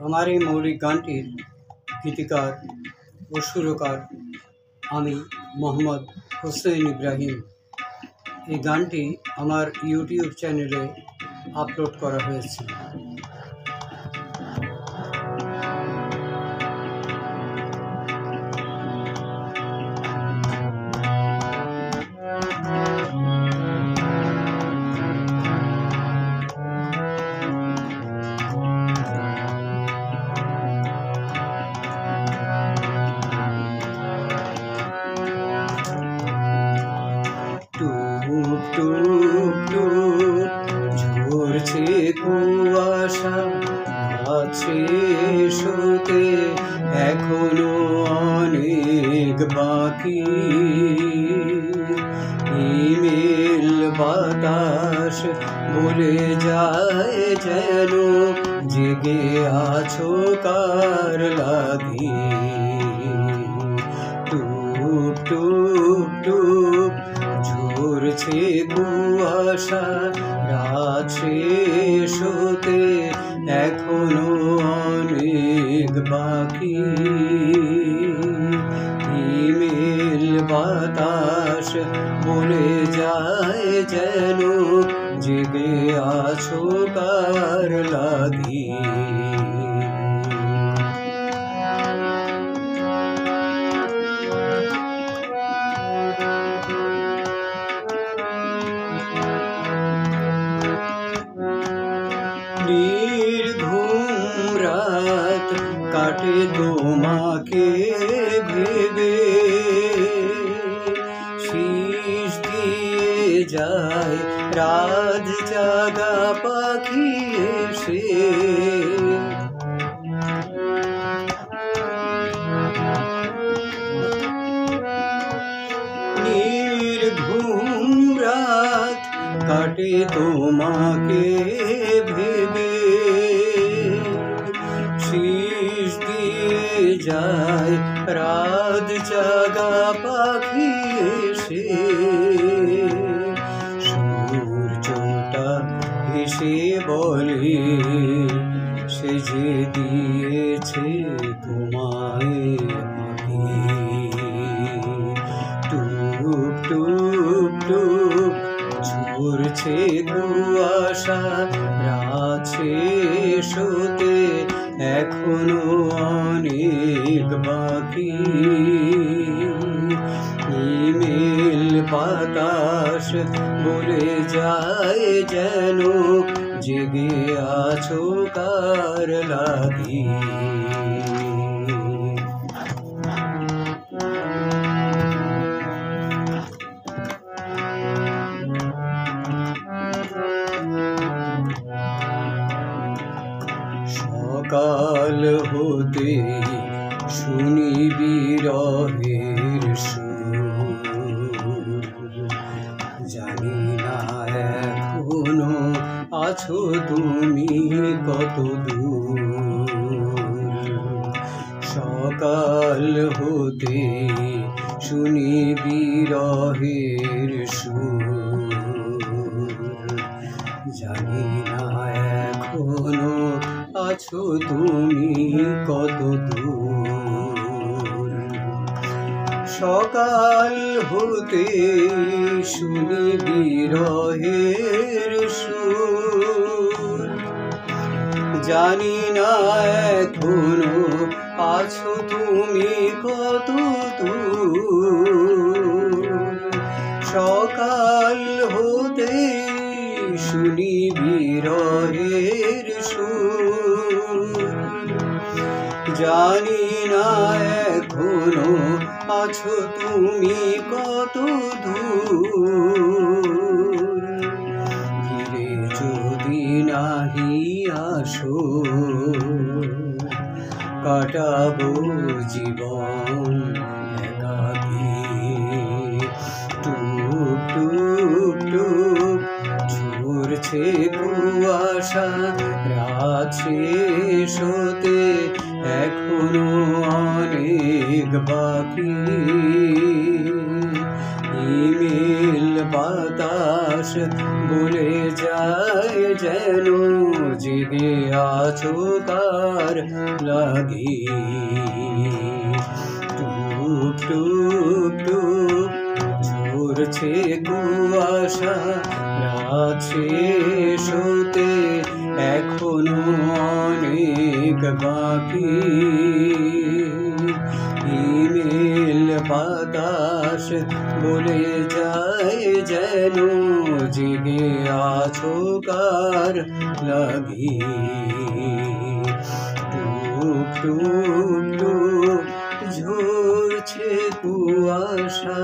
আমার এই মৌলিক গানটির গীতিকার ও সুরকার আমি মোহাম্মদ হোসেন ইব্রাহিম। এই গানটি আমার ইউটিউব চ্যানেলে আপলোড করা হয়েছে। টুপ টুপ টুপ ঝরছে কুয়াশা, আছে শুতে এখনো অনেক বাকি। ইমেল বাতাস বলে যায় যেন জেগে আছো কার লাগি। টুপ টুপ টুপ ঝরছে কুয়াশা, রাত শেষ হতে এখনো অনেক বাকি। ইমেল বাতাস বলে যায় যেন জেগে আছো কার লাগি। নির্ঘুম রাত কাটে তোমাকে ভেবে, শীষ দিয়ে যায় রাত জাগা পাখি এসে। নির্ঘুম রাত কাটে তোমাকে ভেবে, শীষ দিয়ে যায় রাত জাগা পাখি এসে। সূর্যটা হেসে বলে সে যে দিয়েছে তোমায় পাখি। টুপ টুপ টুপ ঝরছে কুয়াশা, রাত শেষ হতে এখনো অনেক বাকি। ইমেল বাতাস বলে যায় যেন জেগে আছো কার লাগি। সকাল হতে শুনি বিরহের সুর, জানি না এখনো আছো তুমি কত দূর। সকাল হতে শুনি বিরহের সুর, জানি না এখনো আছো তুমি কত দূর। সকাল হতে শুনি বিরহের সুর, জানি না এখনো আছো তুমি কত দূর। সকাল হতে শুনি বিরহের সুর, জানি না এখনো আছো তুমি কত দূর। ফিরে যদি নাহি আসো কাটাবো জীবন একাকী। টুপ টুপ টুপ ঝরছে কুয়াশা, রাত শেষ হতে এখনো অনেক বাকি। ইমেল বাতাস বলে যায় যেন জেগে আছো কার লাগি। টুক টুক টুক ঝরছে কুয়াশা, রাত শেষ হতে এখনো অনেক বাকি। হিমেল বাতাস বলে যায় যেন জেগে আছো কার লাগি। টুক টুক টুক ঝরছে কুয়াশা।